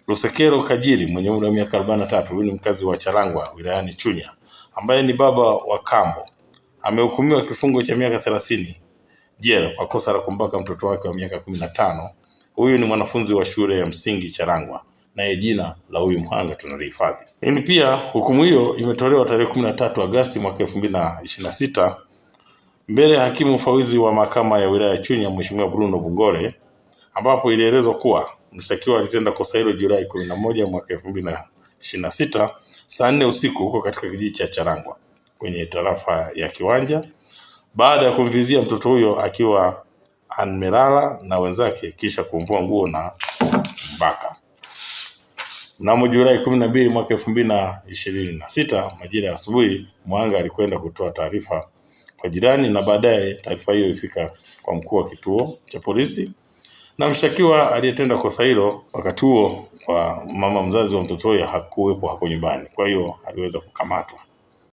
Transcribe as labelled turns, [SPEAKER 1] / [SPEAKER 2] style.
[SPEAKER 1] Lusekero Kajiri mwenye umri wa miaka 43, huyu ni mkazi wa Charangwa wilayani Chunya, ambaye ni baba wa kambo, amehukumiwa kifungo cha miaka 30 jela kwa kosa la kumbaka mtoto wake wa miaka 15. Huyu ni mwanafunzi wa shule ya msingi Charangwa, naye jina la huyu mhanga tunalihifadhi. Lakini pia hukumu hiyo imetolewa tarehe 13 Agosti mwaka 2026 mbele ya hakimu mfawidhi wa mahakama ya wilaya ya Chunya, Mheshimiwa Bruno Bungole, ambapo ilielezwa kuwa mshtakiwa alitenda kosa hilo Julai 11 mwaka 2026 saa 4 usiku huko katika kijiji cha Charangwa kwenye tarafa ya Kiwanja, baada ya kumvizia mtoto huyo akiwa amelala na wenzake kisha kumvua nguo na mbaka. Mnamo Julai 12 mwaka 2026 majira ya asubuhi, mhanga alikwenda kutoa taarifa kwa jirani na baadaye taarifa hiyo ilifika kwa mkuu wa kituo cha polisi, na mshtakiwa aliyetenda kosa hilo wakati huo kwa mama mzazi wa mtoto huyo hakuwepo hapo nyumbani, kwa hiyo aliweza kukamatwa.